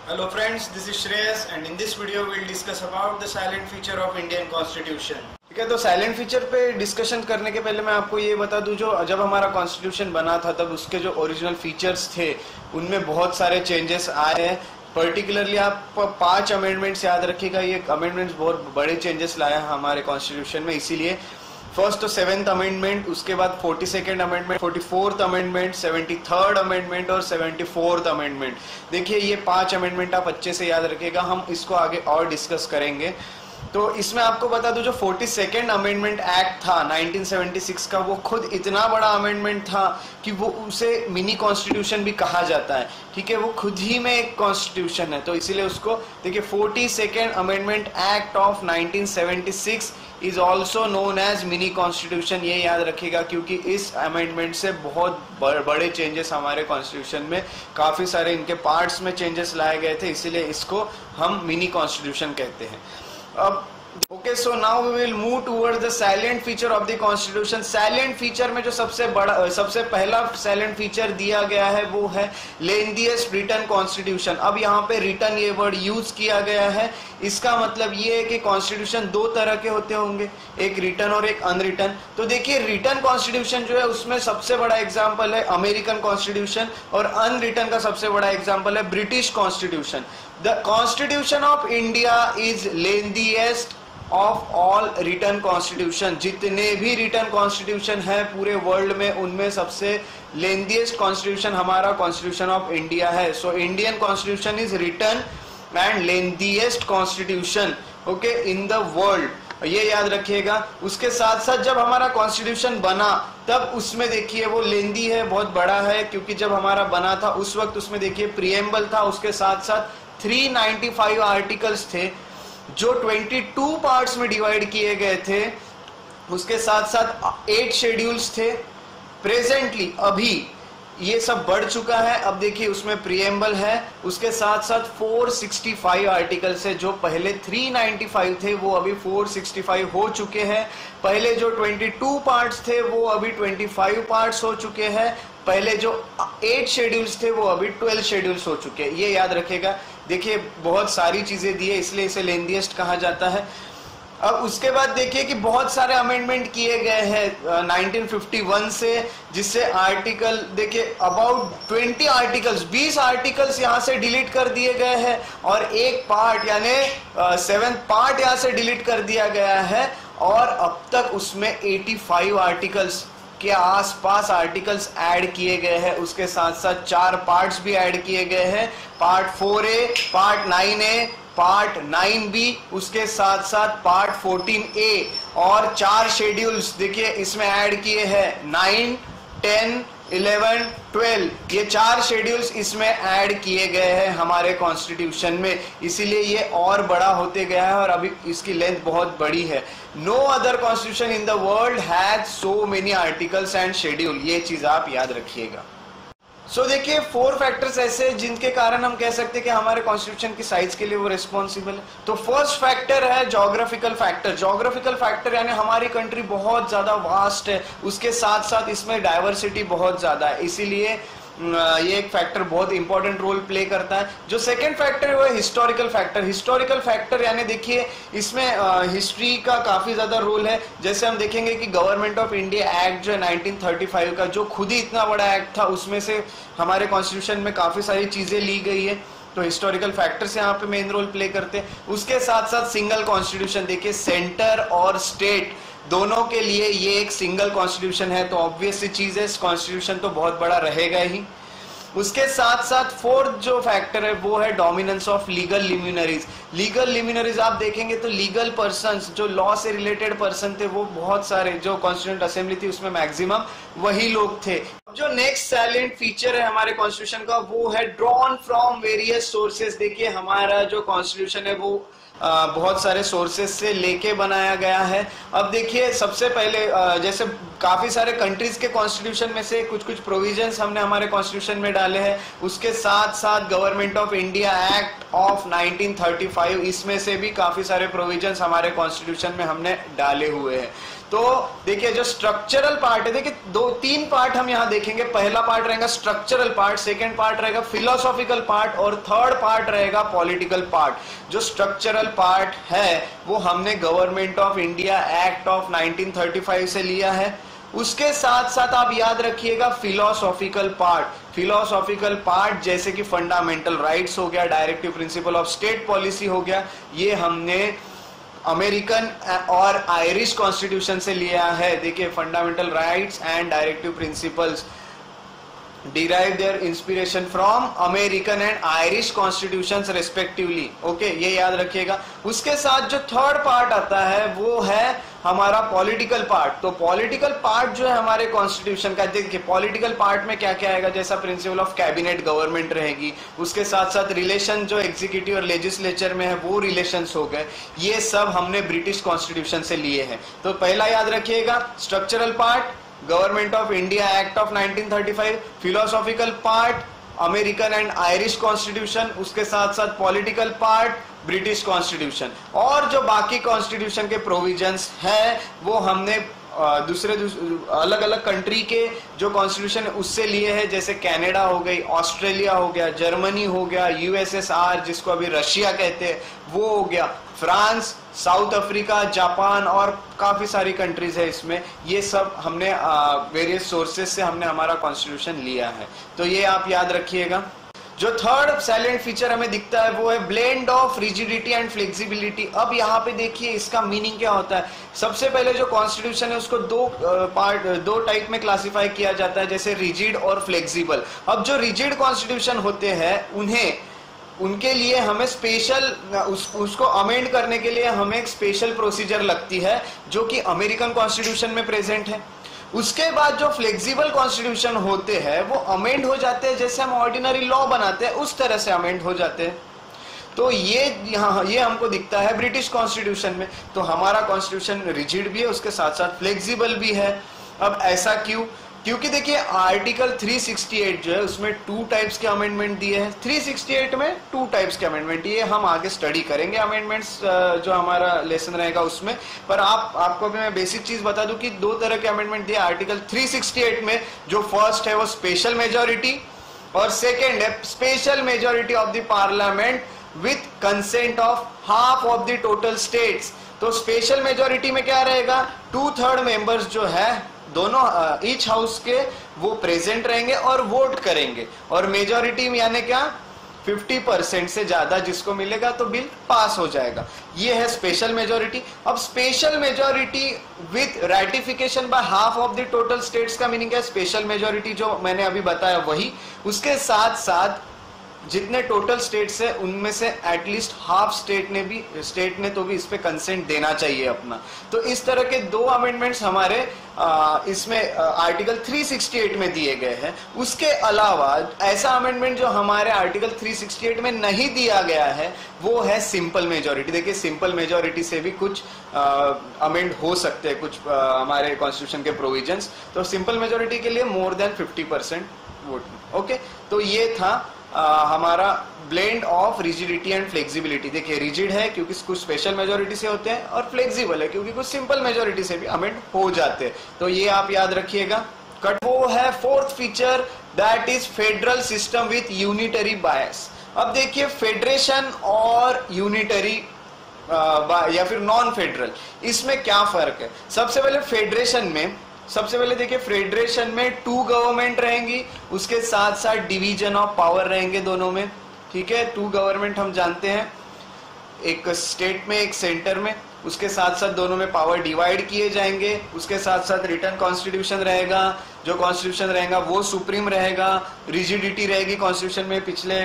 Hello friends, this is Shreyas and in this video we will discuss about the silent feature of Indian Constitution. ठीक है, तो silent feature पे discussion करने के पहले मैं आपको ये बता दूं, जो जब हमारा कॉन्स्टिट्यूशन बना था तब उसके जो ओरिजिनल फीचर्स थे उनमें बहुत सारे चेंजेस आए हैं। पर्टिकुलरली आप 5 अमेंडमेंट्स याद रखिएगा, ये अमेंडमेंट्स बहुत बड़े चेंजेस लाए हैं हमारे कॉन्स्टिट्यूशन में। इसीलिए फर्स्ट तो 7th अमेंडमेंट, उसके बाद 42nd amendment, 44th amendment, 73rd amendment और 74th अमेंडमेंट। देखिए ये 5 अमेंडमेंट आप अच्छे से याद रखिएगा, हम इसको आगे और डिस्कस करेंगे। तो इसमें आपको बता दूं, जो 42nd अमेंडमेंट एक्ट था 1976 का, वो खुद इतना बड़ा अमेंडमेंट था कि वो उसे मिनी कॉन्स्टिट्यूशन भी कहा जाता है। ठीक है, वो खुद ही में एक कॉन्स्टिट्यूशन है, तो इसीलिए उसको देखिए 42nd amendment act of 1976 is also known as mini constitution. ये याद रखिएगा क्योंकि इस अमेंडमेंट से बहुत बड़े चेंजेस हमारे कॉन्स्टिट्यूशन में, काफी सारे इनके पार्ट्स में चेंजेस लाए गए थे, इसीलिए इसको हम मिनी कॉन्स्टिट्यूशन कहते हैं। अब okay, so now we will move towards the silent feature of the constitution. Silent feature में जो सबसे पहला साइलेंट फीचर दिया गया है वो है लेंथीएस्ट रिटन कॉन्स्टिट्यूशन। अब यहाँ पे रिटन ये वर्ड यूज किया गया है, इसका मतलब ये है कि कॉन्स्टिट्यूशन 2 तरह के होते होंगे, एक रिटन और एक अनरिटन। तो देखिए रिटन कॉन्स्टिट्यूशन जो है उसमें सबसे बड़ा एग्जाम्पल है अमेरिकन कॉन्स्टिट्यूशन, और अनरिटन का सबसे बड़ा एग्जाम्पल है British constitution. The constitution of India is lengthiest of all written constitution. जितने भी रिटन कॉन्स्टिट्यूशन है पूरे वर्ल्ड में, उनमें सबसे लेंथीएस्ट कॉन्स्टिट्यूशन हमारा कॉन्स्टिट्यूशन ऑफ इंडिया है। So Indian constitution is written and lengthiest constitution okay in the world, ये याद रखिएगा। उसके साथ साथ जब हमारा कॉन्स्टिट्यूशन बना तब उसमें देखिए वो लेंथी है, बहुत बड़ा है, क्योंकि जब हमारा बना था उस वक्त उसमें देखिए प्रीएम्बल था, उसके साथ साथ 395 आर्टिकल्स थे जो 22 पार्ट्स में डिवाइड किए गए थे, उसके साथ साथ 8 शेड्यूल्स थे। प्रेजेंटली अभी ये सब बढ़ चुका है, अब देखिए उसमें प्रीएम्बल है, उसके साथ साथ 465 आर्टिकल्स है। जो पहले 395 थे वो अभी 465 हो चुके हैं। पहले जो 22 पार्ट्स थे वो अभी 25 पार्ट्स हो चुके हैं। पहले जो 8 शेड्यूल्स थे वो अभी 12 शेड्यूल्स हो चुके हैं, ये याद रखेगा। देखिए बहुत सारी चीजें दी है, इसलिए इसे लेंथीएस्ट कहा जाता है। अब उसके बाद देखिए कि बहुत सारे अमेंडमेंट किए गए हैं 1951 से, जिससे आर्टिकल देखिए अबाउट 20 आर्टिकल्स, 20 आर्टिकल्स यहाँ से डिलीट कर दिए गए हैं, और एक पार्ट यानी 7th पार्ट यहाँ से डिलीट कर दिया गया है, और अब तक उसमें 85 आर्टिकल्स के आसपास आर्टिकल्स ऐड किए गए हैं। उसके साथ साथ 4 पार्ट्स भी ऐड किए गए हैं, part 4A, part 9A, part 9B, उसके साथ साथ पार्ट 14A, और 4 शेड्यूल्स देखिए इसमें ऐड किए हैं 9, 10, 11, 12, ये 4 शेड्यूल्स इसमें ऐड किए गए हैं हमारे कॉन्स्टिट्यूशन में, इसीलिए ये और बड़ा होते गया है और अभी इसकी लेंथ बहुत बड़ी है। No other constitution in the world has so many articles and schedule, ये चीज आप याद रखिएगा। सो देखिए 4 फैक्टर्स ऐसे जिनके कारण हम कह सकते हैं कि हमारे कॉन्स्टिट्यूशन की साइज के लिए वो रिस्पॉन्सिबल है। तो फर्स्ट फैक्टर है ज्योग्राफिकल फैक्टर। ज्योग्राफिकल फैक्टर यानी हमारी कंट्री बहुत ज्यादा वास्ट है, उसके साथ साथ इसमें डाइवर्सिटी बहुत ज्यादा है, इसीलिए ये एक फैक्टर बहुत इंपॉर्टेंट रोल प्ले करता है। जो सेकंड फैक्टर है वो है हिस्टोरिकल फैक्टर। हिस्टोरिकल फैक्टर यानी देखिए इसमें हिस्ट्री का काफी ज्यादा रोल है। जैसे हम देखेंगे कि गवर्नमेंट ऑफ इंडिया एक्ट जो है 1935 का, जो खुद ही इतना बड़ा एक्ट था, उसमें से हमारे कॉन्स्टिट्यूशन में काफी सारी चीजें ली गई है, तो हिस्टोरिकल फैक्टर्स यहाँ पे मेन रोल प्ले करते हैं। उसके साथ साथ सिंगल कॉन्स्टिट्यूशन, देखिए सेंटर और स्टेट दोनों के लिए ये एक सिंगल कॉन्स्टिट्यूशन है, तो ऑब्वियस सी चीज है, कॉन्स्टिट्यूशन तो बहुत बड़ा रहेगा ही। उसके साथ साथ फोर्थ जो फैक्टर है वो है डोमिनेंस ऑफ लीगल लिम्यूनरीज। लीगल लिम्यूनरीज आप देखेंगे तो लीगल पर्सन्स, जो लॉ से रिलेटेड पर्सन थे, वो बहुत सारे, जो कॉन्स्टिट्यूएंट असेंबली थी उसमें मैक्सिमम वही लोग थे। जो नेक्स्ट साइलेंट फीचर है हमारे कॉन्स्टिट्यूशन का वो है ड्रॉन फ्रॉम वेरियस सोर्सेज। देखिए हमारा जो कॉन्स्टिट्यूशन है वो बहुत सारे सोर्सेज से लेके बनाया गया है। अब देखिए सबसे पहले जैसे काफी सारे कंट्रीज के कॉन्स्टिट्यूशन में से कुछ कुछ प्रोविजंस हमने हमारे कॉन्स्टिट्यूशन में डाले हैं। उसके साथ साथ government of India act of 1935, इसमें से भी काफी सारे प्रोविजंस हमारे कॉन्स्टिट्यूशन में हमने डाले हुए हैं। तो देखिए जो स्ट्रक्चरल पार्ट है, देखिए तीन पार्ट हम यहाँ देखेंगे। पहला पार्ट रहेगा स्ट्रक्चरल पार्ट, सेकेंड पार्ट रहेगा फिलोसॉफिकल पार्ट और थर्ड पार्ट रहेगा पॉलिटिकल पार्ट। जो स्ट्रक्चरल पार्ट है वो हमने government of India act of 1935 से लिया है। उसके साथ साथ आप याद रखिएगा फिलोसॉफिकल पार्ट जैसे कि फंडामेंटल राइट्स हो गया, directive principle of state policy हो गया, ये हमने अमेरिकन और आयरिश कॉन्स्टिट्यूशन से लिया है। देखिए fundamental rights and directive principles derive their inspiration from American and Irish constitutions respectively। Okay, ये याद रखिएगा। उसके साथ जो थर्ड पार्ट आता है वो है हमारा पॉलिटिकल पार्ट। तो पॉलिटिकल पार्ट जो है हमारे कॉन्स्टिट्यूशन का, देखिए पॉलिटिकल पार्ट में क्या क्या आएगा, जैसा प्रिंसिपल ऑफ कैबिनेट गवर्नमेंट रहेगी, उसके साथ साथ रिलेशन जो एग्जीक्यूटिव और लेजिस्लेचर में है वो रिलेशंस हो गए, ये सब हमने ब्रिटिश कॉन्स्टिट्यूशन से लिए हैं। तो पहला याद रखिएगा structural part government of India act of 1935, philosophical part American and Irish constitution, उसके साथ साथ पॉलिटिकल पार्ट ब्रिटिश कॉन्स्टिट्यूशन। और जो बाकी कॉन्स्टिट्यूशन के प्रोविजंस हैं वो हमने दूसरे अलग अलग कंट्री के जो कॉन्स्टिट्यूशन उससे लिए हैं, जैसे कनाडा हो गई, ऑस्ट्रेलिया हो गया, जर्मनी हो गया, यूएसएसआर जिसको अभी रशिया कहते हैं वो हो गया, फ्रांस, साउथ अफ्रीका, जापान और काफी सारी कंट्रीज है इसमें। ये सब हमने वेरियस सोर्सेज से हमने हमारा कॉन्स्टिट्यूशन लिया है। तो ये आप याद रखिएगा। जो थर्ड साइलेंट फीचर हमें दिखता है वो है blend of rigidity and flexibility. अब यहाँ पे देखिए इसका मीनिंग क्या होता है। सबसे पहले जो कॉन्स्टिट्यूशन है उसको दो टाइप में क्लासिफाई किया जाता है, जैसे रिजिड और फ्लेक्सिबल। अब जो रिजिड कॉन्स्टिट्यूशन होते हैं उनके लिए हमें स्पेशल उसको अमेंड करने के लिए हमें एक स्पेशल प्रोसीजर लगती है जो कि अमेरिकन कॉन्स्टिट्यूशन में प्रेजेंट है। उसके बाद जो फ्लेक्सिबल कॉन्स्टिट्यूशन होते हैं वो अमेंड हो जाते हैं, जैसे हम ऑर्डिनरी लॉ बनाते हैं उस तरह से अमेंड हो जाते हैं। तो ये हमको दिखता है ब्रिटिश कॉन्स्टिट्यूशन में। तो हमारा कॉन्स्टिट्यूशन रिजिड भी है, उसके साथ साथ फ्लेक्सिबल भी है। अब ऐसा क्यों? क्योंकि देखिए आर्टिकल 368 जो है उसमें 2 टाइप्स के अमेंडमेंट दिए हैं। 368 में 2 टाइप्स के अमेंडमेंट, ये हम आगे स्टडी करेंगे अमेंडमेंट्स जो हमारा लेसन रहेगा उसमें। पर आपको भी मैं बेसिक चीज बता दूं कि 2 तरह के अमेंडमेंट दिए आर्टिकल 368 में। जो फर्स्ट है वो स्पेशल मेजोरिटी और सेकेंड है special majority of the parliament with consent of half of the total states. तो स्पेशल मेजोरिटी में क्या रहेगा, 2/3 मेंबर्स जो है दोनों ईच हाउस के वो प्रेजेंट रहेंगे और वोट करेंगे। और मेजोरिटी में यानी क्या 50% से ज्यादा जिसको मिलेगा तो बिल पास हो जाएगा। ये है स्पेशल मेजोरिटी। अब special majority with ratification by half of the total states का मीनिंग है स्पेशल मेजोरिटी जो मैंने अभी बताया वही, उसके साथ साथ जितने टोटल स्टेट्स है उनमें से एटलीस्ट हाफ स्टेट ने तो भी इस पे कंसेंट देना चाहिए अपना। तो इस तरह के 2 अमेंडमेंट्स हमारे इसमें आर्टिकल 368 में दिए गए हैं। उसके अलावा ऐसा अमेंडमेंट जो हमारे आर्टिकल 368 में नहीं दिया गया है वो है सिंपल मेजोरिटी। देखिए सिंपल मेजोरिटी से भी कुछ अमेंड हो सकते हैं कुछ हमारे कॉन्स्टिट्यूशन के प्रोविजंस। तो सिंपल मेजोरिटी के लिए मोर देन 50% वोट। ओके, तो ये था हमारा blend of rigidity and flexibility. देखिए रिजिड है क्योंकि कुछ स्पेशल मेजोरिटी से होते हैं और फ्लेक्सिबल है क्योंकि कुछ सिंपल मेजोरिटी से भी अमेंड हो जाते हैं। तो ये आप याद रखिएगा। वो है fourth feature that is federal system with unitary बायस। अब देखिए फेडरेशन और यूनिटरी या फिर नॉन फेडरल, इसमें क्या फर्क है। सबसे पहले देखिए फेडरेशन में 2 गवर्नमेंट रहेंगी, उसके साथ साथ डिवीजन ऑफ पावर रहेंगे दोनों में। ठीक है, 2 गवर्नमेंट हम जानते हैं, एक स्टेट में एक सेंटर में, उसके साथ साथ दोनों में पावर डिवाइड किए जाएंगे। उसके साथ साथ रिटर्न कॉन्स्टिट्यूशन रहेगा, जो कॉन्स्टिट्यूशन रहेगा वो सुप्रीम रहेगा। रिजिडिटी रहेगी कॉन्स्टिट्यूशन में, पिछले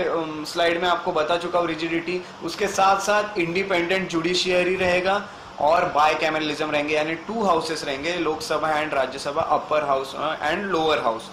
स्लाइड में आपको बता चुका हूँ रिजिडिटी। उसके साथ साथ इंडिपेंडेंट जुडिशियरी रहेगा और बाइकैमरलिज्म रहेंगे, यानी 2 हाउसेस रहेंगे, Lok Sabha and Rajya Sabha, upper house and lower house.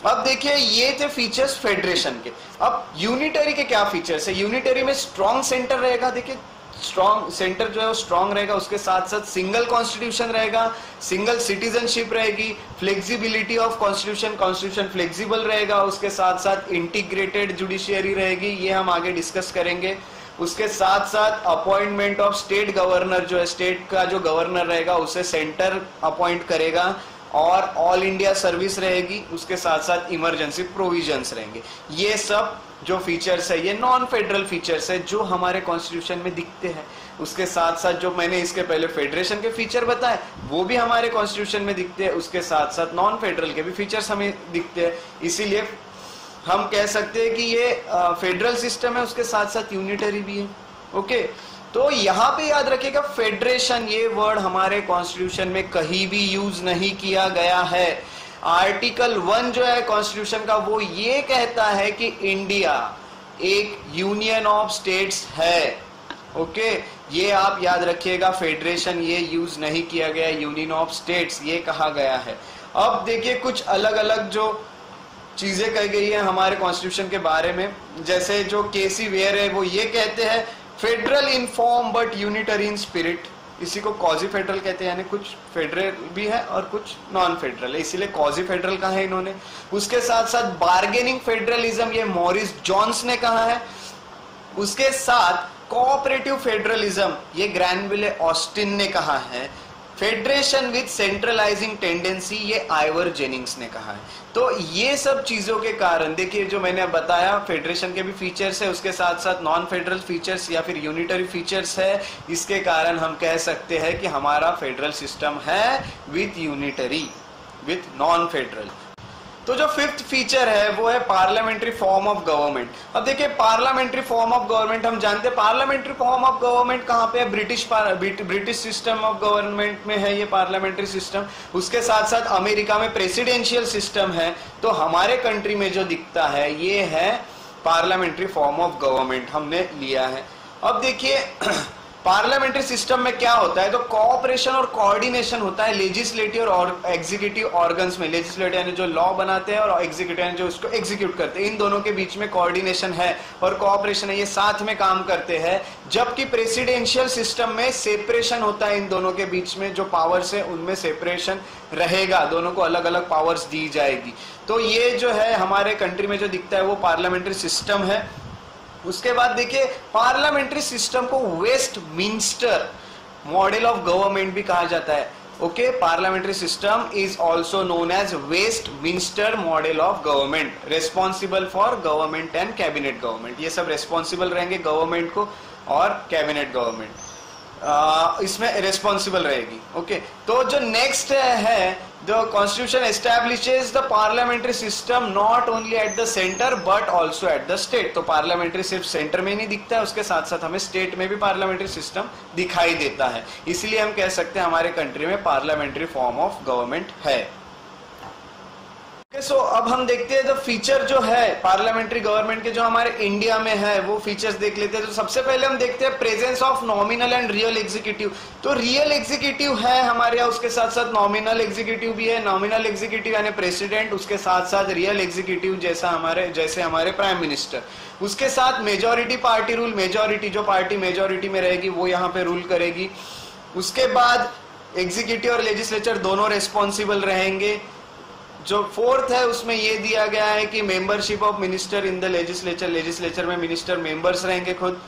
अब देखिए ये थे फीचर्स फेडरेशन के। अब यूनिटरी के क्या फीचर्स है। यूनिटरी में स्ट्रॉन्ग सेंटर रहेगा। देखिए स्ट्रॉन्ग सेंटर जो है वो स्ट्रॉन्ग रहेगा, उसके साथ साथ सिंगल कॉन्स्टिट्यूशन रहेगा, सिंगल सिटीजनशिप रहेगी, फ्लेक्सिबिलिटी ऑफ कॉन्स्टिट्यूशन फ्लेक्सिबल रहेगा, उसके साथ साथ इंटीग्रेटेड जुडिशियरी रहेगी, ये हम आगे डिस्कस करेंगे। उसके साथ साथ अपॉइंटमेंट ऑफ स्टेट गवर्नर, जो है स्टेट का जो गवर्नर रहेगा उसे सेंटर अपॉइंट करेगा, और ऑल इंडिया सर्विस रहेगी, उसके साथ साथ इमरजेंसी प्रोविजंस रहेंगे। ये सब जो फीचर्स है ये नॉन फेडरल फीचर्स है जो हमारे कॉन्स्टिट्यूशन में दिखते हैं। उसके साथ साथ जो मैंने इसके पहले फेडरेशन के फीचर बताए वो भी हमारे कॉन्स्टिट्यूशन में दिखते हैं, उसके साथ साथ नॉन फेडरल के भी फीचर्स हमें दिखते हैं। इसीलिए हम कह सकते हैं कि ये फेडरल सिस्टम है, उसके साथ साथ यूनिटरी भी है। ओके, तो यहाँ पे याद रखिएगा फेडरेशन ये वर्ड हमारे कॉन्स्टिट्यूशन में कहीं भी यूज नहीं किया गया है। आर्टिकल 1 जो है कॉन्स्टिट्यूशन का वो ये कहता है कि इंडिया एक यूनियन ऑफ स्टेट्स है। ओके, ये आप याद रखिएगा, फेडरेशन ये यूज नहीं किया गया, यूनियन ऑफ स्टेट्स ये कहा गया है। अब देखिए कुछ अलग अलग जो चीजें कही गई है हमारे कॉन्स्टिट्यूशन के बारे में, जैसे जो केसी वेयर है वो ये कहते हैं federal in form but unitary in spirit, इसी को कॉजी फेडरल कहते हैं, यानी कुछ फेडरल भी है और कुछ नॉन फेडरल है, इसीलिए कॉजी फेडरल कहा है इन्होंने। उसके साथ साथ बार्गेनिंग फेडरलिज्म ये मॉरिस जॉन्स ने कहा है। उसके साथ कोऑपरेटिव फेडरलिज्म ये ग्रैनविले ऑस्टिन ने कहा है। फेडरेशन विद सेंट्रलाइजिंग टेंडेंसी ये आइवर जेनिंग्स ने कहा है। तो ये सब चीजों के कारण देखिए जो मैंने अब बताया फेडरेशन के भी फीचर्स है, उसके साथ साथ नॉन फेडरल फीचर्स या फिर यूनिटरी फीचर्स है, इसके कारण हम कह सकते हैं कि हमारा फेडरल सिस्टम है with unitary with non federal. तो जो फिफ्थ फीचर है वो है पार्लियामेंट्री फॉर्म ऑफ गवर्नमेंट। अब देखिए पार्लियामेंट्री फॉर्म ऑफ गवर्नमेंट हम जानते हैं, पार्लियामेंट्री फॉर्म ऑफ गवर्नमेंट कहाँ पे है, ब्रिटिश सिस्टम ऑफ गवर्नमेंट में है ये पार्लियामेंट्री सिस्टम। उसके साथ साथ अमेरिका में प्रेसिडेंशियल सिस्टम है, तो हमारे कंट्री में जो दिखता है ये है पार्लियामेंट्री फॉर्म ऑफ गवर्नमेंट हमने लिया है। अब देखिए पार्लियामेंट्री सिस्टम में क्या होता है, तो कोऑपरेशन और कोऑर्डिनेशन होता है लेजिस्लेटिव और एग्जीक्यूटिव ऑर्गन्स में। लेजिस्लेटिव यानी जो लॉ बनाते हैं और एग्जीक्यूटिव यानी जो उसको एग्जीक्यूट करते हैं, इन दोनों के बीच में कोऑर्डिनेशन है और कोऑपरेशन है, ये साथ में काम करते हैं। जबकि प्रेसिडेंशियल सिस्टम में सेपरेशन होता है इन दोनों के बीच में, जो पावर्स है उनमें सेपरेशन रहेगा, दोनों को अलग अलग पावर्स दी जाएगी। तो ये जो है हमारे कंट्री में जो दिखता है वो पार्लियामेंट्री सिस्टम है। उसके बाद देखिए पार्लियामेंट्री सिस्टम को वेस्टमिंस्टर मॉडल ऑफ गवर्नमेंट भी कहा जाता है। Okay, parliamentary system is also known as Westminster model of government, responsible for government and cabinet government. ये सब रेस्पॉन्सिबल रहेंगे गवर्नमेंट को और कैबिनेट गवर्नमेंट इसमें रेस्पॉन्सिबल रहेगी। ओके, तो जो नेक्स्ट है the constitution establishes the parliamentary system not only at the center but also at the state। तो पार्लियामेंट्री सिर्फ सेंटर में नहीं दिखता है, उसके साथ साथ हमें स्टेट में भी पार्लियामेंट्री सिस्टम दिखाई देता है। इसलिए हम कह सकते हैं हमारे कंट्री में पार्लियामेंट्री फॉर्म ऑफ गवर्नमेंट है। सो अब हम देखते हैं जो फीचर जो है पार्लियामेंट्री गवर्नमेंट के जो हमारे इंडिया में है वो फीचर्स देख लेते हैं। तो सबसे पहले हम देखते हैं presence of nominal and real executive. तो रियल एग्जीक्यूटिव है हमारे यहाँ, उसके साथ साथ नॉमिनल एग्जीक्यूटिव भी है। नॉमिनल एग्जीक्यूटिव यानी प्रेसिडेंट, उसके साथ साथ रियल एग्जीक्यूटिव जैसे हमारे प्राइम मिनिस्टर। उसके साथ मेजोरिटी पार्टी रूल, मेजोरिटी जो पार्टी मेजोरिटी में रहेगी वो यहाँ पे रूल करेगी। उसके बाद एग्जीक्यूटिव और लेजिस्लेचर दोनों रेस्पॉन्सिबल रहेंगे। जो फोर्थ है उसमें ये दिया गया है कि membership of minister in the legislature, legislature में मिनिस्टर मेंबर्स रहेंगे खुद।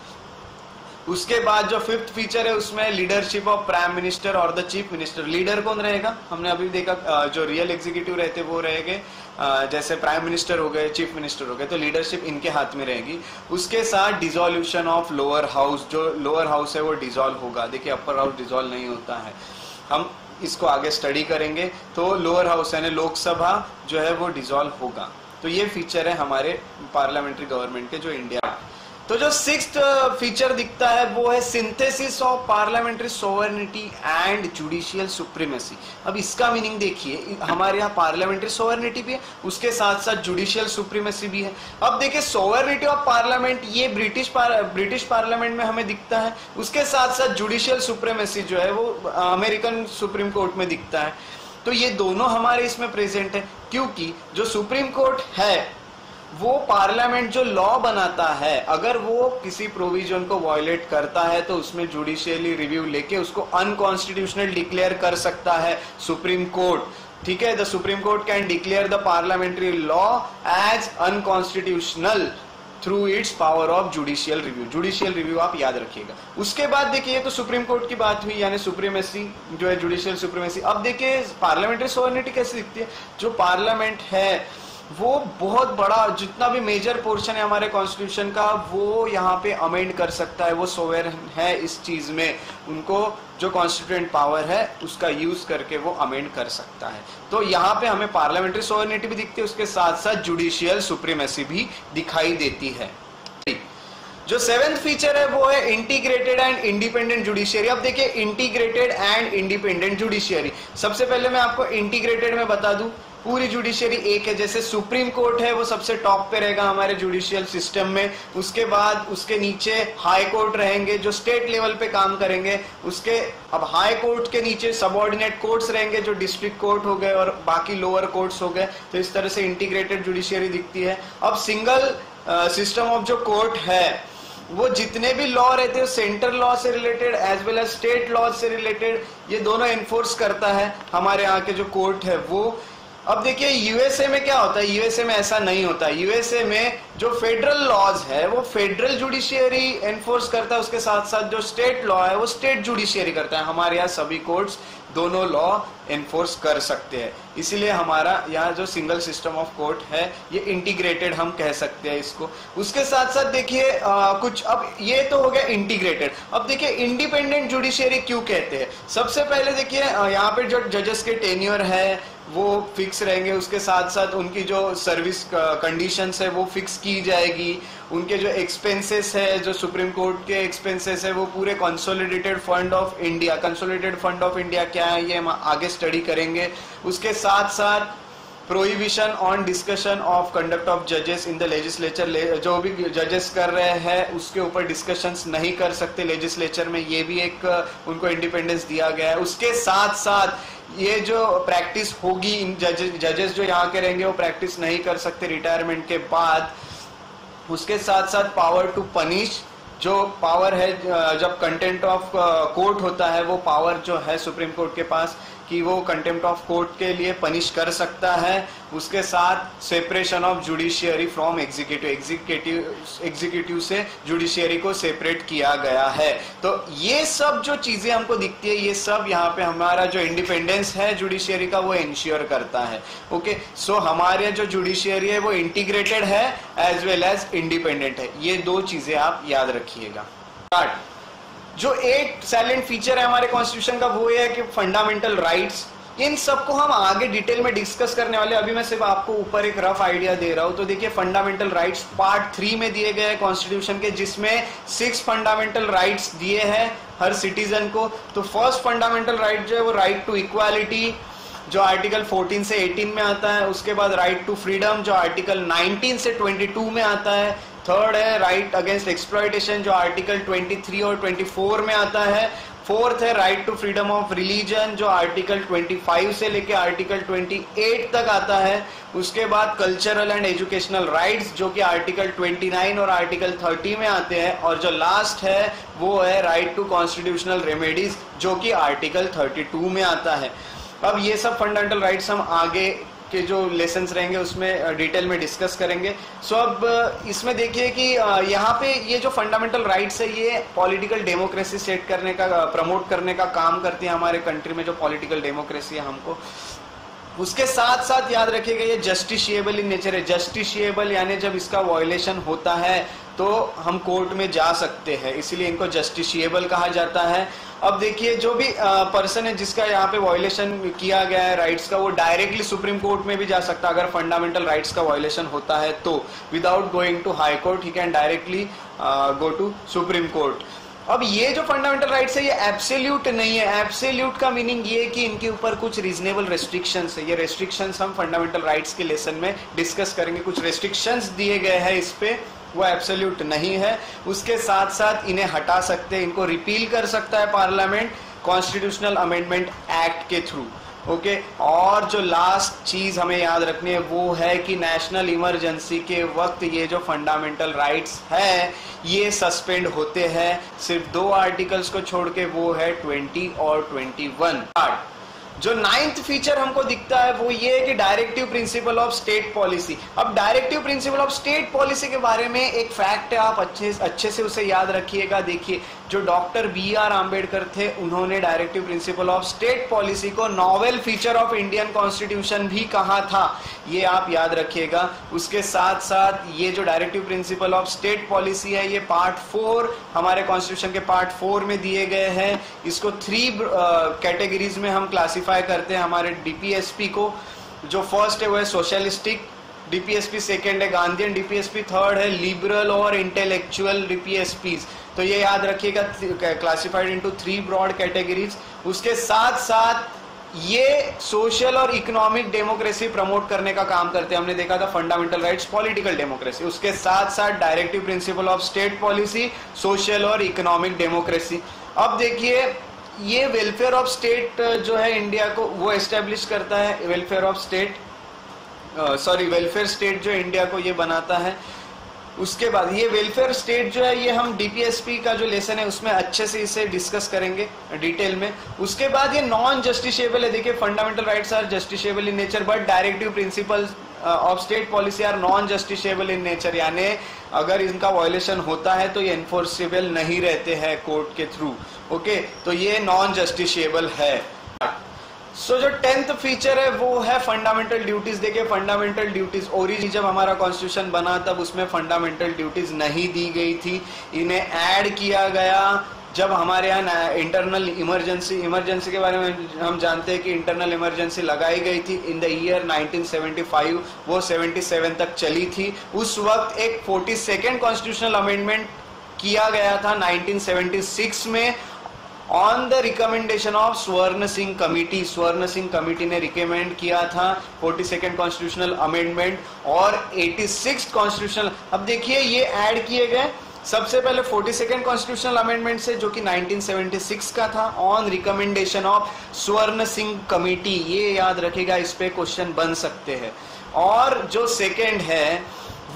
उसके बाद जो फिफ्थ फीचर है उसमें लीडरशिप ऑफ प्राइम मिनिस्टर और द चीफ मिनिस्टर। लीडर कौन रहेगा, हमने अभी देखा जो रियल एग्जीक्यूटिव रहते वो रहेंगे, जैसे प्राइम मिनिस्टर हो गए, चीफ मिनिस्टर हो गए, तो लीडरशिप इनके हाथ में रहेगी। उसके साथ डिसोल्यूशन ऑफ लोअर हाउस, जो लोअर हाउस है वो डिसॉल्व होगा। देखिए अपर हाउस डिसॉल्व नहीं होता है, हम इसको आगे स्टडी करेंगे। तो लोअर हाउस यानी लोकसभा जो है वो डिसॉल्व होगा। तो ये फीचर है हमारे पार्लियामेंट्री गवर्नमेंट के जो इंडिया। तो जो सिक्स्थ फीचर दिखता है वो है synthesis of parliamentary sovereignty and judicial supremacy. अब इसका मीनिंग देखिए, हमारे यहाँ पार्लियामेंट्री सोवरेनिटी भी है, उसके साथ साथ जुडिशियल सुप्रीमेसी भी है। अब देखिए सोवरेनिटी ऑफ पार्लियामेंट ये ब्रिटिश पार्लियामेंट में हमें दिखता है, उसके साथ साथ जुडिशियल सुप्रीमेसी जो है वो अमेरिकन सुप्रीम कोर्ट में दिखता है। तो ये दोनों हमारे इसमें प्रेजेंट है, क्योंकि जो सुप्रीम कोर्ट है वो पार्लियामेंट जो लॉ बनाता है, अगर वो किसी प्रोविजन को वायलेट करता है तो उसमें जुडिशियली रिव्यू लेके उसको अनकॉन्स्टिट्यूशनल डिक्लेयर कर सकता है सुप्रीम कोर्ट। ठीक है, the supreme court can declare the parliamentary law as unconstitutional. Through its power of judicial review. Judicial review आप याद रखिएगा। उसके बाद देखिए तो सुप्रीम कोर्ट की बात हुई, यानी सुप्रीमेसी जो है, जुडिशियल सुप्रीमेसी। अब देखिए पार्लियामेंट्री सोवरेनिटी कैसे दिखती है। जो पार्लियामेंट है वो बहुत बड़ा, जितना भी मेजर पोर्शन है हमारे कॉन्स्टिट्यूशन का, वो यहाँ पे अमेंड कर सकता है, वो सोवेरेन है इस चीज में। उनको जो कॉन्स्टिट्यूएंट पावर है उसका यूज करके वो अमेंड कर सकता है। तो यहाँ पे हमें पार्लियामेंट्री सोवरेनिटी भी दिखती है, उसके साथ साथ जुडिशियल सुप्रीमेसी भी दिखाई देती है। जो 7th फीचर है वो है इंटीग्रेटेड एंड इंडिपेंडेंट जुडिशियरी। अब देखिए इंटीग्रेटेड एंड इंडिपेंडेंट जुडिशियरी, सबसे पहले मैं आपको इंटीग्रेटेड में बता दूं, पूरी जुडिशियरी एक है। जैसे सुप्रीम कोर्ट है वो सबसे टॉप पे रहेगा हमारे जुडिशियल सिस्टम में, उसके बाद उसके नीचे हाई कोर्ट रहेंगे जो स्टेट लेवल पे काम करेंगे, उसके अब हाई कोर्ट के नीचे सबऑर्डिनेट कोर्ट्स रहेंगे जो डिस्ट्रिक्ट कोर्ट हो गए और बाकी लोअर कोर्ट्स हो गए। तो इस तरह से इंटीग्रेटेड जुडिशियरी दिखती है। अब सिंगल सिस्टम ऑफ जो कोर्ट है वो जितने भी लॉ रहते हैं सेंट्रल लॉ से related as well as state law से रिलेटेड, ये दोनों एनफोर्स करता है हमारे यहाँ के जो कोर्ट है वो। अब देखिए यूएसए में क्या होता है, यूएसए में ऐसा नहीं होता। यूएसए में जो फेडरल लॉज है वो फेडरल जुडिशियरी एनफोर्स करता है, उसके साथ साथ जो स्टेट लॉ है वो स्टेट जुडिशियरी करता है। हमारे यहाँ सभी कोर्ट्स दोनों लॉ एनफोर्स कर सकते हैं, इसीलिए हमारा यहाँ जो सिंगल सिस्टम ऑफ कोर्ट है ये इंटीग्रेटेड हम कह सकते हैं इसको। उसके साथ साथ देखिए कुछ, अब ये तो हो गया इंटीग्रेटेड। अब देखिए इंडिपेंडेंट जुडिशियरी क्यों कहते हैं। सबसे पहले देखिए यहाँ पे जो जजेस के टेन्योर है वो फिक्स रहेंगे, उसके साथ साथ उनकी जो सर्विस कंडीशंस है वो फिक्स की जाएगी। उनके जो एक्सपेंसेस है, जो सुप्रीम कोर्ट के एक्सपेंसेस है वो पूरे consolidated fund of India, consolidated fund of India क्या है ये हम आगे स्टडी करेंगे। उसके साथ साथ prohibition on discussion of conduct of जजेस इन द लेजिस्लेचर, जो भी जजेस कर रहे हैं उसके ऊपर डिस्कशंस नहीं कर सकते लेजिस्लेचर में, ये भी एक उनको इंडिपेंडेंस दिया गया है। उसके साथ साथ ये जो प्रैक्टिस होगी, इन जजेस जो यहाँ के रहेंगे वो प्रैक्टिस नहीं कर सकते रिटायरमेंट के बाद। उसके साथ साथ पावर टू पनिश, जो पावर है जब कंटेम्प्ट ऑफ कोर्ट होता है वो पावर जो है सुप्रीम कोर्ट के पास कि वो कंटेम्प्ट ऑफ कोर्ट के लिए पनिश कर सकता है। उसके साथ separation of judiciary from executive से जुडिशियरी को सेपरेट किया गया है। तो ये सब जो चीजें हमको दिखती है ये सब यहाँ पे हमारा जो इंडिपेंडेंस है जुडिशियरी का वो इंश्योर करता है। ओके, सो हमारे जो जुडिशियरी है वो इंटीग्रेटेड है एज वेल एज इंडिपेंडेंट है। ये दो चीजें आप याद रखिएगा। जो एक साइलेंट फीचर है हमारे कॉन्स्टिट्यूशन का वो ये है कि फंडामेंटल राइट्स, इन सबको हम आगे डिटेल में डिस्कस करने वाले। अभी मैं सिर्फ आपको ऊपर एक रफ आइडिया दे रहा हूं। तो देखिए फंडामेंटल राइट्स पार्ट 3 में दिए गए हैं कॉन्स्टिट्यूशन के, जिसमें 6 फंडामेंटल राइट्स दिए हैं हर सिटीजन को। तो फर्स्ट फंडामेंटल राइट जो है वो राइट टू इक्वालिटी जो आर्टिकल 14 से 18 में आता है। उसके बाद राइट टू फ्रीडम जो आर्टिकल 19 से 22 में आता है। थर्ड है राइट अगेंस्ट एक्सप्लॉयटेशन जो आर्टिकल 23 और 24 में आता है। फोर्थ है right to freedom of religion जो आर्टिकल 25 से लेके आर्टिकल 28 तक आता है। उसके बाद कल्चरल एंड एजुकेशनल राइट्स जो कि आर्टिकल 29 और आर्टिकल 30 में आते हैं। और जो लास्ट है वो है राइट टू कॉन्स्टिट्यूशनल रेमेडीज जो कि आर्टिकल 32 में आता है। अब ये सब फंडामेंटल राइट्स हम आगे के जो लेसन्स रहेंगे उसमें डिटेल में डिस्कस करेंगे। सो अब इसमें देखिए कि यहाँ पे ये जो फंडामेंटल राइट्स है ये पॉलिटिकल डेमोक्रेसी सेट करने का, प्रमोट करने का काम करती है हमारे कंट्री में, जो पॉलिटिकल डेमोक्रेसी है हमको। उसके साथ साथ याद रखिएगा ये जस्टिशिएबल इन नेचर है। जस्टिशिएबल यानी जब इसका वायलेशन होता है तो हम कोर्ट में जा सकते हैं, इसीलिए इनको जस्टिशिएबल कहा जाता है। अब देखिए जो भी पर्सन है जिसका यहाँ पे वायलेशन किया गया है राइट्स का, वो डायरेक्टली सुप्रीम कोर्ट में भी जा सकता है। अगर फंडामेंटल राइट्स का वायलेशन होता है तो without going to high court he can directly go to supreme court. अब ये जो फंडामेंटल राइट्स है ये एब्सोल्यूट नहीं है। एब्सोल्यूट का मीनिंग ये है कि इनके ऊपर कुछ रीजनेबल रेस्ट्रिक्शंस है। ये रेस्ट्रिक्शंस हम फंडामेंटल राइट्स के लेसन में डिस्कस करेंगे। कुछ रेस्ट्रिक्शंस दिए गए हैं इस पे, वो एब्सोल्यूट नहीं है। उसके साथ साथ इन्हें हटा सकते हैं, इनको रिपील कर सकता है पार्लियामेंट कॉन्स्टिट्यूशनल अमेंडमेंट एक्ट के थ्रू। ओके, और जो लास्ट चीज हमें याद रखनी है वो है कि नेशनल इमरजेंसी के वक्त ये जो फंडामेंटल राइट्स है ये सस्पेंड होते हैं, सिर्फ 2 आर्टिकल्स को छोड़ के, वो है 20 और 21। जो 9th फीचर हमको दिखता है वो ये है कि directive principle of state policy. अब directive principle of state policy के बारे में एक फैक्ट है, आप अच्छे से उसे याद रखिएगा। देखिए, जो डॉक्टर BR आम्बेडकर थे उन्होंने directive principle of state policy को novel feature of Indian constitution भी कहा था, ये आप याद रखिएगा। उसके साथ साथ ये जो directive principle of state policy है ये पार्ट 4 हमारे कॉन्स्टिट्यूशन के पार्ट 4 में दिए गए हैं। इसको 3 कैटेगरीज में हम क्लासिफाई करते हैं हमारे DPSP को। जो फर्स्ट है वो है सोशलिस्टिक DPSP, सेकेंड है गांधीयन DPSP, थर्ड है लिबरल और इंटेलेक्चुअल DPSPs। तो ये याद रखिएगा, क्लासिफाइड इनटू 3 ब्रॉड कैटेगरीज। उसके साथ साथ ये सोशल और इकोनॉमिक डेमोक्रेसी प्रमोट करने का काम करते हैं। हमने देखा था फंडामेंटल राइट्स, पॉलिटिकल डेमोक्रेसी। उसके साथ साथ directive principle of state policy, social और इकोनॉमिक डेमोक्रेसी। अब देखिए, ये वेलफेयर ऑफ स्टेट जो है इंडिया को वो एस्टेब्लिश करता है, welfare of state welfare state जो इंडिया को ये बनाता है। उसके बाद ये वेलफेयर स्टेट जो है ये हम DPSP का जो लेसन है उसमें अच्छे से इसे डिस्कस करेंगे डिटेल में। उसके बाद ये नॉन जस्टिसेबल है। देखिए, fundamental rights are justiciable in nature but directive principles of state policy are non justiciable in nature, यानी अगर इनका वायलेशन होता है तो ये एनफोर्सेबल नहीं रहते हैं कोर्ट के थ्रू। ओके, तो ये नॉन जस्टिसेबल है। जो 10th फीचर है वो है फंडामेंटल ड्यूटीज। देखिए, फंडामेंटल ड्यूटीज ओरिजिन जब हमारा कॉन्स्टिट्यूशन बना तब उसमें फंडामेंटल ड्यूटीज नहीं दी गई थी, इन्हें ऐड किया गया जब हमारे यहाँ इंटरनल इमरजेंसी के बारे में हम जानते हैं कि इंटरनल इमरजेंसी लगाई गई थी इन द ईयर 1975, वो 77 तक चली थी। उस वक्त एक 42nd कॉन्स्टिट्यूशनल अमेंडमेंट किया गया था 1976 में on the recommendation of Swaran Singh committee. स्वर्ण सिंह कमिटी ने रिकमेंड किया था 42nd कॉन्स्टिट्यूशनल अमेंडमेंट और 86th कॉन्स्टिट्यूशनल। अब देखिए, ये ऐड किए गए सबसे पहले 42nd कॉन्स्टिट्यूशनल अमेंडमेंट से, जो कि 1976 का था, on recommendation of Swaran Singh committee. ये याद रखिएगा, इस पे क्वेश्चन बन सकते हैं। और जो सेकेंड है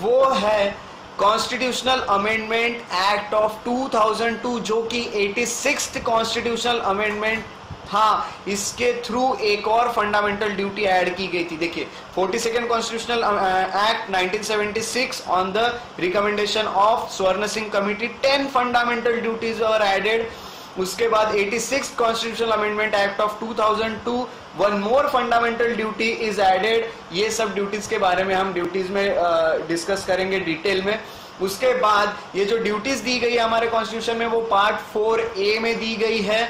वो है कॉन्स्टिट्यूशनल अमेंडमेंट एक्ट ऑफ 2002, जो कि 86th कॉन्स्टिट्यूशनल अमेंडमेंट था। इसके थ्रू एक और फंडामेंटल ड्यूटी ऐड की गई थी। देखिए, 42nd constitutional act 1976 on the recommendation of Swaran Singh committee 10 fundamental duties are added. उसके बाद 86th constitutional amendment act of 2002 one more fundamental duty is added. ये सब ड्यूटीज के बारे में हम ड्यूटीज में डिस्कस करेंगे डिटेल में। उसके बाद ये जो ड्यूटीज दी गई है हमारे कॉन्स्टिट्यूशन में वो पार्ट 4A में दी गई है,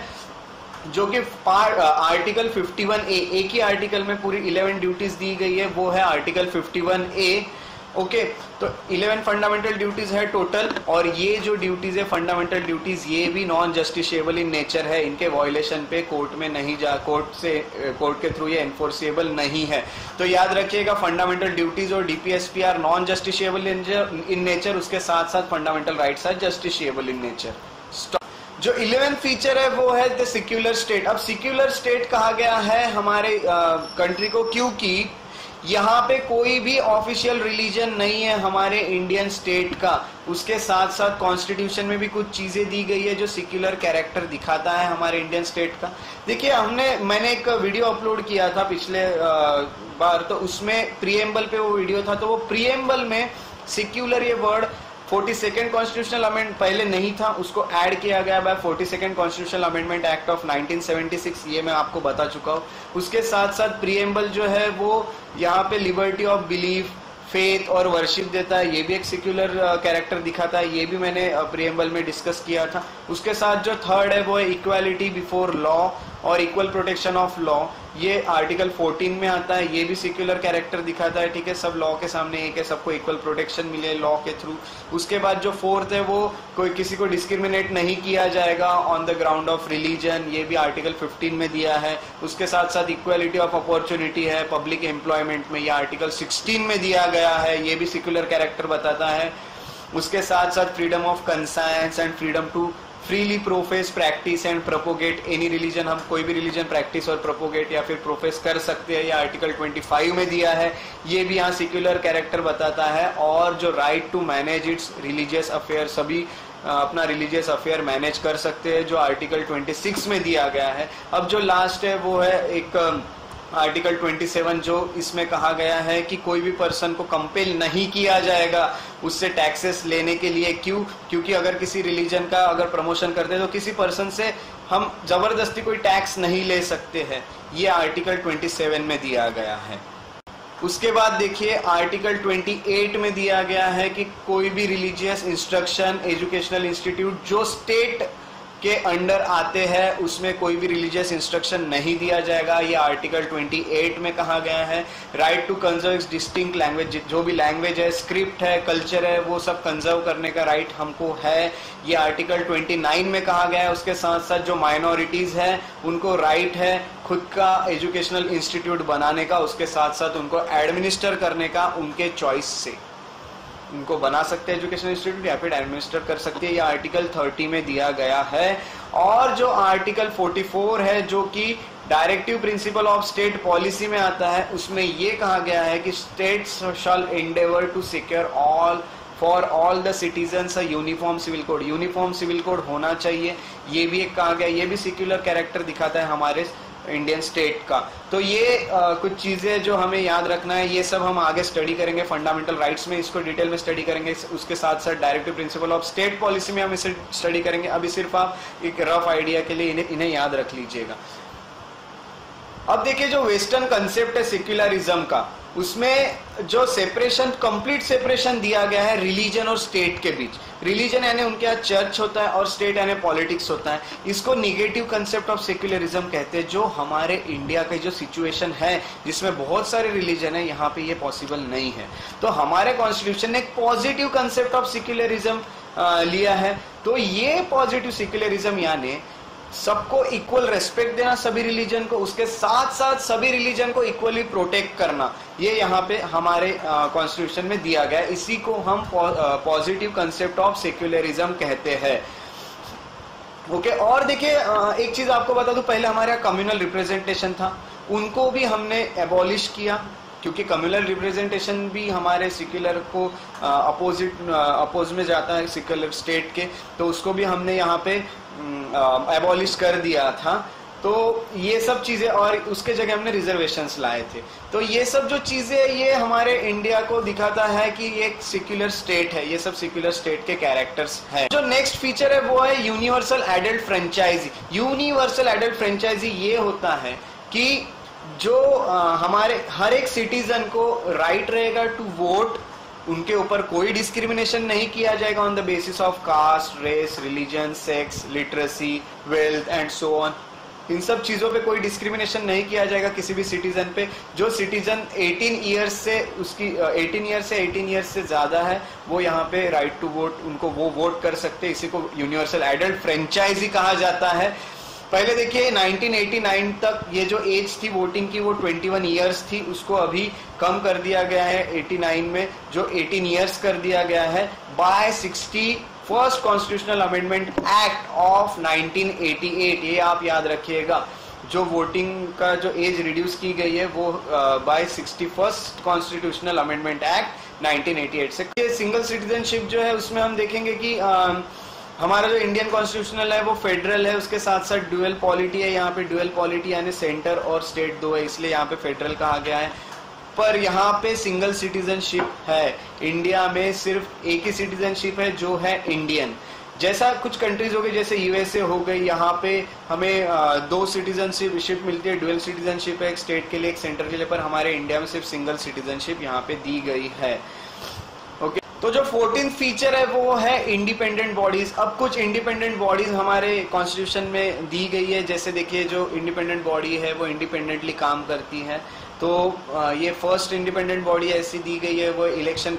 जो कि आर्टिकल 51A, एक ही आर्टिकल में पूरी 11 ड्यूटीज दी गई है, वो है आर्टिकल 51A। ओके, तो 11 फंडामेंटल ड्यूटीज है टोटल, और ये जो ड्यूटीज है फंडामेंटल ड्यूटीज ये भी नॉन जस्टिसेबल इन नेचर है। इनके वायलेशन पे कोर्ट में नहीं जा, कोर्ट के थ्रू ये एनफोर्सेबल नहीं है। तो याद रखिएगा, फंडामेंटल ड्यूटीज और DPSP are non justiciable in nature. उसके साथ साथ fundamental rights are justiciable in nature. जो 11th फीचर है वो है द सेक्युलर स्टेट। अब सेक्युलर स्टेट कहा गया है हमारे कंट्री को क्योंकि यहाँ पे कोई भी ऑफिशियल रिलीजन नहीं है हमारे इंडियन स्टेट का। उसके साथ साथ कॉन्स्टिट्यूशन में भी कुछ चीजें दी गई है जो सेक्युलर कैरेक्टर दिखाता है हमारे इंडियन स्टेट का। देखिए, मैंने एक वीडियो अपलोड किया था पिछले बार, तो उसमें प्रीएम्बल पे वो वीडियो था। तो वो प्रीएम्बल में सेक्युलर ये वर्ड 42nd कॉन्स्टिट्यूशनल अमेंडमेंट पहले नहीं था, उसको ऐड किया गया by 42nd constitutional amendment act of 1976, ये मैं आपको बता चुका हूँ। उसके साथ साथ प्रीएम्बल जो है वो यहाँ पे लिबर्टी ऑफ बिलीफ, फेथ और वर्शिप देता है, ये भी एक सेक्युलर कैरेक्टर दिखाता है, ये भी मैंने प्रीएम्बल में डिस्कस किया था। उसके साथ जो थर्ड है वो है इक्वालिटी बिफोर लॉ और इक्वल प्रोटेक्शन ऑफ लॉ, ये आर्टिकल 14 में आता है, ये भी सेक्युलर कैरेक्टर दिखाता है। ठीक है, सब लॉ के सामने एक है, सबको इक्वल प्रोटेक्शन मिले लॉ के थ्रू। उसके बाद जो फोर्थ है वो कोई किसी को डिस्क्रिमिनेट नहीं किया जाएगा on the ground of religion, ये भी आर्टिकल 15 में दिया है। उसके साथ साथ इक्वालिटी ऑफ अपॉर्चुनिटी है पब्लिक एम्प्लॉयमेंट में, ये आर्टिकल 16 में दिया गया है, ये भी सेक्युलर कैरेक्टर बताता है। उसके साथ साथ freedom of conscience and freedom to freely profess, practice and propagate any religion, हम कोई भी रिलीजन प्रैक्टिस और प्रोपोगेट या फिर प्रोफेस कर सकते हैं, ये आर्टिकल 25 में दिया है, ये भी यहाँ सेक्युलर कैरेक्टर बताता है। और जो right to manage its religious affair, सभी अपना रिलीजियस अफेयर मैनेज कर सकते हैं, जो आर्टिकल 26 में दिया गया है। अब जो लास्ट है वो है एक आर्टिकल 27, जो इसमें कहा गया है कि कोई भी पर्सन को कंपेल नहीं किया जाएगा उससे टैक्सेस लेने के लिए। क्योंकि अगर किसी रिलीजन का अगर प्रमोशन करते हैं तो किसी पर्सन से हम जबरदस्ती कोई टैक्स नहीं ले सकते हैं, ये आर्टिकल 27 में दिया गया है। उसके बाद देखिए आर्टिकल 28 में दिया गया है कि कोई भी रिलीजियस इंस्ट्रक्शन एजुकेशनल इंस्टीट्यूट जो स्टेट के अंडर आते हैं उसमें कोई भी रिलीजियस इंस्ट्रक्शन नहीं दिया जाएगा, ये आर्टिकल 28 में कहा गया है। Right to conserve distinct language, जो भी लैंग्वेज है, स्क्रिप्ट है, कल्चर है, वो सब कंजर्व करने का राइट हमको है, ये आर्टिकल 29 में कहा गया है। उसके साथ साथ जो माइनॉरिटीज है उनको राइट है खुद का एजुकेशनल इंस्टीट्यूट बनाने का, उसके साथ साथ उनको एडमिनिस्टर करने का उनके चॉइस से, उनको बना सकते हैं एजुकेशन इंस्टीट्यूट या फिर एडमिनिस्टर कर सकते हैं, ये आर्टिकल 30 में दिया गया है। और जो आर्टिकल 44 है जो कि directive principle of state policy में आता है, उसमें ये कहा गया है कि states shall endeavour to secure all for all the citizens a uniform civil code. Uniform civil code होना चाहिए, ये भी एक कहा गया, ये भी सेक्युलर कैरेक्टर दिखाता है हमारे इंडियन स्टेट का। तो ये कुछ चीजें जो हमें याद रखना है, ये सब हम आगे स्टडी करेंगे फंडामेंटल राइट्स में, इसको डिटेल में स्टडी करेंगे। उसके साथ साथ directive principle of state policy में हम इसे स्टडी करेंगे। अभी सिर्फ आप एक रफ आइडिया के लिए इन्हें याद रख लीजिएगा। अब देखिए जो वेस्टर्न कंसेप्ट है सेक्युलरिज्म का, उसमें जो सेपरेशन, कंप्लीट सेपरेशन दिया गया है रिलीजन और स्टेट के बीच। रिलीजन यानी उनके यहाँ चर्च होता है और स्टेट यानी पॉलिटिक्स होता है। इसको निगेटिव कंसेप्ट ऑफ सेक्युलरिज्म कहते हैं। जो हमारे इंडिया का जो सिचुएशन है जिसमें बहुत सारे रिलीजन है, यहाँ पे ये पॉसिबल नहीं है। तो हमारे कॉन्स्टिट्यूशन ने एक पॉजिटिव कंसेप्ट ऑफ सेक्युलरिज्म लिया है। तो ये पॉजिटिव सेक्युलरिज्म यानी सबको इक्वल रेस्पेक्ट देना सभी रिलीजन को, उसके साथ साथ सभी रिलीजन को इक्वली प्रोटेक्ट करना, ये यहाँ पे हमारे कॉन्स्टिट्यूशन में दिया गया है। इसी को हम पॉजिटिव कंसेप्ट ऑफ सेक्युलरिज्म कहते हैं। ओके, और देखिए एक चीज आपको बता दूं, पहले हमारे यहाँ कम्युनल रिप्रेजेंटेशन था, उनको भी हमने एबॉलिश किया, क्योंकि कम्युनल रिप्रेजेंटेशन भी हमारे सेक्युलर को अपोज में जाता है सेक्युलर स्टेट के, तो उसको भी हमने यहाँ पे एबॉलिश कर दिया था। तो ये सब चीजें, और उसके जगह हमने रिजर्वेशंस लाए थे। तो ये सब जो चीजें, ये हमारे इंडिया को दिखाता है कि ये एक सेक्युलर स्टेट है। ये सब सेक्युलर स्टेट के कैरेक्टर्स हैं। जो नेक्स्ट फीचर है वो है universal adult franchise. Universal adult franchise ये होता है कि जो हमारे हर एक सिटीजन को राइट रहेगा टू वोट, उनके ऊपर कोई डिस्क्रिमिनेशन नहीं किया जाएगा on the basis of caste, race, religion, sex, literacy, wealth and so on. इन सब चीजों पे कोई डिस्क्रिमिनेशन नहीं किया जाएगा किसी भी सिटीजन पे। जो सिटीजन 18 ईयर्स से 18 ईयर्स से ज्यादा है, वो यहाँ पे राइट टू वोट, उनको वो वोट कर सकते हैं। इसी को यूनिवर्सल एडल्ट फ्रेंचाइजी कहा जाता है। पहले देखिए 1989 तक ये जो एज थी वोटिंग की वो 21 ईयर्स थी, उसको अभी कम कर दिया गया है 89 में, जो 18 ईयर्स कर दिया गया है by 61st constitutional amendment act of 1988। ये आप याद रखिएगा, जो वोटिंग का जो एज रिड्यूस की गई है वो bye 61st constitutional amendment act 1988 से। ये सिंगल सिटीजनशिप जो है उसमें हम देखेंगे कि हमारा जो इंडियन कॉन्स्टिट्यूशनल है वो फेडरल है, उसके साथ साथ ड्यूअल पॉलिटी है। यहाँ पे ड्यूअल पॉलिटी यानी सेंटर और स्टेट दो है, इसलिए यहाँ पे फेडरल कहा गया है। पर यहाँ पे सिंगल सिटीजनशिप है। इंडिया में सिर्फ एक ही सिटीजनशिप है जो है इंडियन। जैसा कुछ कंट्रीज हो गई, जैसे यूएसए हो गई, यहाँ पे हमें 2 सिटीजनशिप मिलती है। ड्यूअल सिटीजनशिप है, एक स्टेट के लिए एक सेंटर के लिए। पर हमारे इंडिया में सिर्फ सिंगल सिटीजनशिप यहाँ पे दी गई है। ओके, तो जो 14th फीचर है वो है इंडिपेंडेंट बॉडीज। अब कुछ इंडिपेंडेंट बॉडीज हमारे कॉन्स्टिट्यूशन में दी गई है। जैसे देखिए जो इंडिपेंडेंट बॉडी है वो इंडिपेंडेंटली काम करती है। तो ये फर्स्ट इंडिपेंडेंट बॉडी ऐसी दी गई है, वो इलेक्शन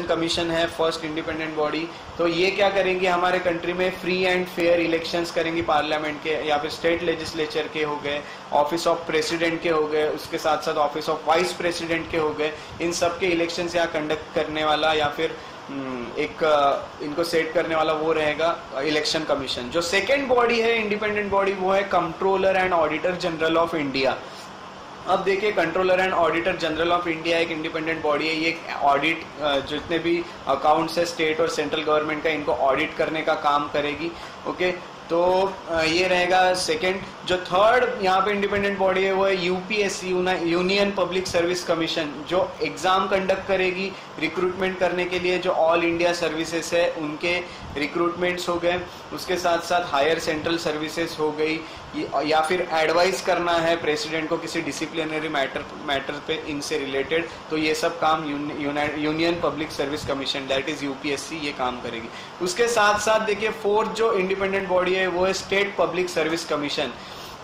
कमीशन है फर्स्ट इंडिपेंडेंट बॉडी। तो ये क्या करेंगे, हमारे कंट्री में फ्री एंड फेयर इलेक्शंस करेंगे पार्लियामेंट के या फिर स्टेट लेजिस्लेचर के हो गए, ऑफिस ऑफ प्रेसिडेंट के हो गए, उसके साथ साथ ऑफिस ऑफ वाइस प्रेसिडेंट के हो गए। इन सब के इलेक्शंस यहाँ कंडक्ट करने वाला या फिर इनको सेट करने वाला वो रहेगा इलेक्शन कमीशन। जो सेकेंड बॉडी है इंडिपेंडेंट बॉडी वो है controller and auditor general of India. अब देखिए, controller and auditor general of India एक इंडिपेंडेंट बॉडी है। ये ऑडिट जितने भी अकाउंट्स है स्टेट और सेंट्रल गवर्नमेंट का, इनको ऑडिट करने का काम करेगी। ओके, तो ये रहेगा सेकंड। जो थर्ड यहाँ पे इंडिपेंडेंट बॉडी है वो है UPSC, union public service commission, जो एग्जाम कंडक्ट करेगी रिक्रूटमेंट करने के लिए। जो ऑल इंडिया सर्विसेज है उनके रिक्रूटमेंट्स हो गए, उसके साथ साथ हायर सेंट्रल सर्विसेज हो गई, या फिर एडवाइस करना है प्रेसिडेंट को किसी डिसिप्लिनरी मैटर पे इनसे रिलेटेड, तो ये सब काम union public service commission that is UPSC ये काम करेगी। उसके साथ साथ देखिए फोर्थ जो इंडिपेंडेंट बॉडी है वो है स्टेट पब्लिक सर्विस कमीशन।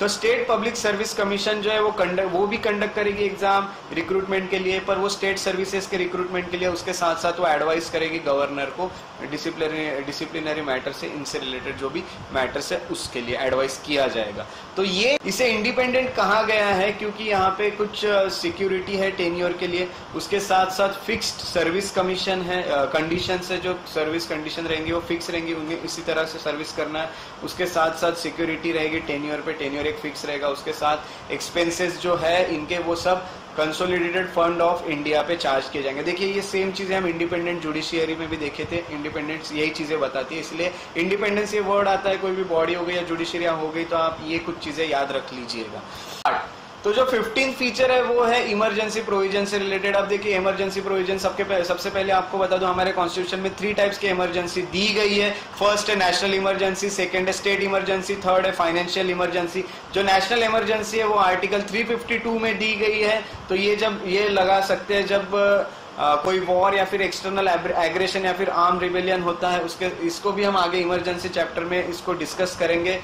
तो स्टेट पब्लिक सर्विस कमीशन जो है वो भी कंडक्ट करेगी एग्जाम रिक्रूटमेंट के लिए, पर वो स्टेट सर्विसेज के रिक्रूटमेंट के लिए उसके साथ साथ वो एडवाइस करेगी गवर्नर को डिसिप्लिनरी मैटर से, इनसे रिलेटेड जो भी मैटर्स है उसके लिए एडवाइस किया जाएगा। तो ये इसे इंडिपेंडेंट कहा गया है क्योंकि यहाँ पे कुछ सिक्योरिटी है टेन्योर के लिए, उसके साथ साथ फिक्स्ड सर्विस कमीशन है, कंडीशन है, जो सर्विस कंडीशन रहेंगी वो फिक्स रहेंगी, उन्हें इसी तरह से सर्विस करना है। उसके साथ साथ सिक्योरिटी रहेगी टेन्योर पे, टेन्योर एक फिक्स रहेगा। उसके साथ एक्सपेंसेस जो है इनके वो सब कंसोलिडेटेड फंड ऑफ इंडिया पे चार्ज किए जाएंगे। देखिए ये सेम चीजें हम इंडिपेंडेंट जुडिशियरी में भी देखे थे, इंडिपेंडेंस यही चीजें बताती है, इसलिए इंडिपेंडेंस ये वर्ड आता है कोई भी बॉडी हो गई या जुडिशियरी हो गई तो आप ये कुछ चीजें याद रख लीजिएगा। तो जो 15th फीचर है वो है इमरजेंसी प्रोविजन से रिलेटेड। अब देखिए इमरजेंसी प्रोविजन सबसे पहले आपको बता दूं हमारे कॉन्स्टिट्यूशन में 3 टाइप्स की इमरजेंसी दी गई है। फर्स्ट है नेशनल इमरजेंसी, सेकंड है स्टेट इमरजेंसी, थर्ड है फाइनेंशियल इमरजेंसी। जो नेशनल इमरजेंसी है वो आर्टिकल 352 में दी गई है। तो ये लगा सकते हैं जब कोई वॉर या फिर एक्सटर्नल एग्रेशन या फिर आर्म रिबेलियन होता है, इसको भी हम आगे इमरजेंसी चैप्टर में इसको डिस्कस करेंगे,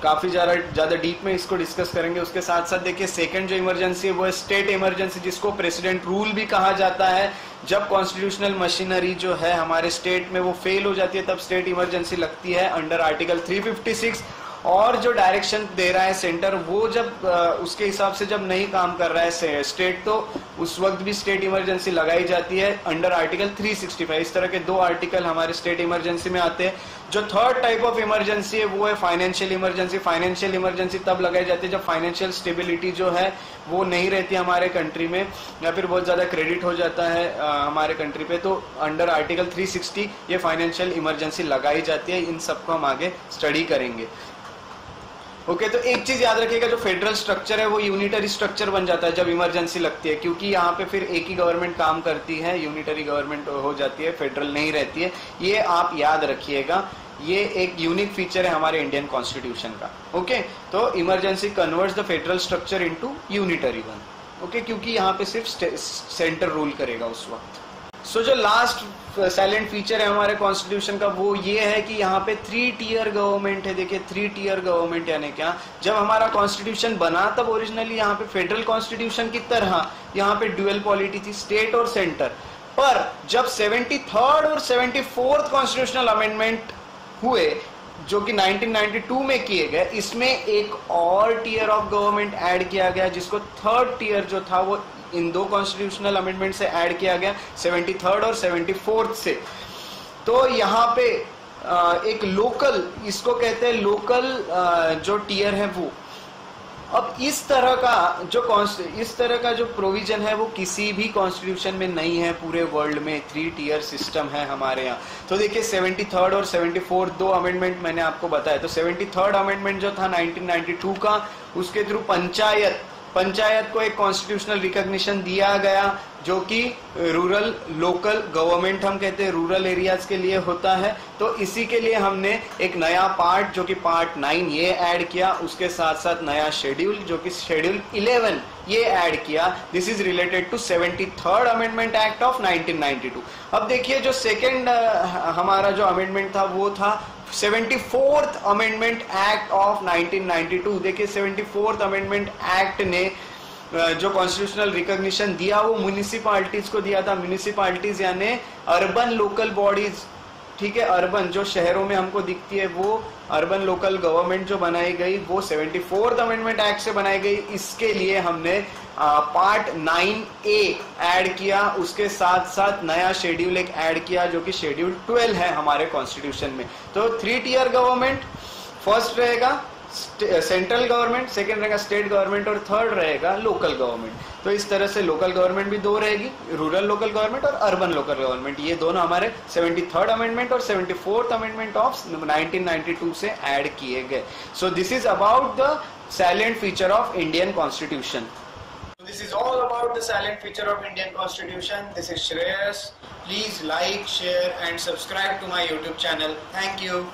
काफी ज्यादा डीप में इसको डिस्कस करेंगे। उसके साथ साथ देखिए सेकंड जो इमरजेंसी है वो है स्टेट इमरजेंसी, जिसको प्रेसिडेंट रूल भी कहा जाता है। जब कॉन्स्टिट्यूशनल मशीनरी जो है हमारे स्टेट में वो फेल हो जाती है तब स्टेट इमरजेंसी लगती है अंडर आर्टिकल 356। और जो डायरेक्शन दे रहा है सेंटर वो जब उसके हिसाब से जब नहीं काम कर रहा है स्टेट, तो उस वक्त भी स्टेट इमरजेंसी लगाई जाती है अंडर आर्टिकल 365। इस तरह के 2 आर्टिकल हमारे स्टेट इमरजेंसी में आते हैं। जो थर्ड टाइप ऑफ इमरजेंसी है वो है फाइनेंशियल इमरजेंसी। फाइनेंशियल इमरजेंसी तब लगाई जाती है जब फाइनेंशियल स्टेबिलिटी जो है वो नहीं रहती हमारे कंट्री में, या फिर बहुत ज्यादा क्रेडिट हो जाता है हमारे कंट्री पे, तो अंडर आर्टिकल 360 ये फाइनेंशियल इमरजेंसी लगाई जाती है। इन सबको हम आगे स्टडी करेंगे। ओके, तो एक चीज याद रखिएगा, जो फेडरल स्ट्रक्चर है वो यूनिटरी स्ट्रक्चर बन जाता है जब इमरजेंसी लगती है, क्योंकि यहाँ पे फिर एक ही गवर्नमेंट काम करती है, यूनिटरी गवर्नमेंट हो जाती है, फेडरल नहीं रहती है। ये आप याद रखिएगा, ये एक यूनिक फीचर है हमारे इंडियन कॉन्स्टिट्यूशन का। ओके, तो emergency converts the federal structure into unitary one. Okay, क्योंकि यहाँ पे सिर्फ सेंटर रूल करेगा उस वक्त। सो जो लास्ट साइलेंट फीचर है हमारे कॉन्स्टिट्यूशन का वो ये है कि यहाँ पे 3 टियर गवर्नमेंट है। देखिए 3 टियर गवर्नमेंट यानी क्या, जब हमारा कॉन्स्टिट्यूशन बना तब ओरिजिनली यहाँ पे फेडरल कॉन्स्टिट्यूशन की तरह यहाँ पे ड्यूअल पॉलिटी थी, स्टेट और सेंटर। पर जब 73rd और 74th कॉन्स्टिट्यूशनल अमेंडमेंट हुए जो कि 1992 में किए गए, इसमें एक और टियर ऑफ गवर्नमेंट ऐड किया गया, जिसको 3rd टियर जो था वो इन 2 कॉन्स्टिट्यूशनल अमेंडमेंट से ऐड किया गया, 73rd और 74th से। तो यहाँ पे एक लोकल, इसको कहते हैं लोकल जो टियर है वो। अब इस तरह का जो प्रोविजन है वो किसी भी कॉन्स्टिट्यूशन में नहीं है पूरे वर्ल्ड में। 3 टियर सिस्टम है हमारे यहाँ। तो देखिए 73rd और 74th 2 अमेंडमेंट मैंने आपको बताया। तो 73rd अमेंडमेंट जो था 1992 का, उसके थ्रू पंचायत को एक कॉन्स्टिट्यूशनल रिकॉग्निशन दिया गया, जो कि रूरल लोकल गवर्नमेंट हम कहते हैं, रूरल एरियाज के लिए होता है। तो इसी के लिए हमने एक नया पार्ट जो कि पार्ट 9 ये ऐड किया, उसके साथ साथ नया शेड्यूल जो कि शेड्यूल 11 ये ऐड किया। This is related to 73rd amendment act of 1992। अब देखिए जो सेकेंड हमारा जो अमेंडमेंट था वो था 74th अमेंडमेंट एक्ट ऑफ 1992। देखिए 74th अमेंडमेंट एक्ट ने जो कॉन्स्टिट्यूशनल रिकॉग्निशन दिया वो म्युनिसिपैलिटीज को दिया था। म्युनिसिपैलिटीज यानी अर्बन लोकल बॉडीज, ठीक है, अर्बन जो शहरों में हमको दिखती है वो अर्बन लोकल गवर्नमेंट जो बनाई गई वो 74th अमेंडमेंट एक्ट से बनाई गई। इसके लिए हमने पार्ट 9A ऐड किया, उसके साथ साथ नया शेड्यूल एक ऐड किया जो कि शेड्यूल 12 है हमारे कॉन्स्टिट्यूशन में। तो 3 टियर गवर्नमेंट फर्स्ट रहेगा, सेंट्रल गवर्नमेंट, सेकंड रहेगा स्टेट गवर्नमेंट और थर्ड रहेगा लोकल गवर्नमेंट। तो इस तरह से लोकल गवर्नमेंट भी दो रहेगी, रूरल लोकल गवर्नमेंट और अर्बन लोकल गवर्नमेंट। ये दोनों हमारे 73rd अमेंडमेंट और 74th अमेंडमेंट ऑफ 1992 से ऐड किए गए। So this is about the salient feature of Indian Constitution. So this is all about the salient feature of Indian Constitution. This is Shreyas. Please like, share and subscribe to my YouTube channel. Thank you.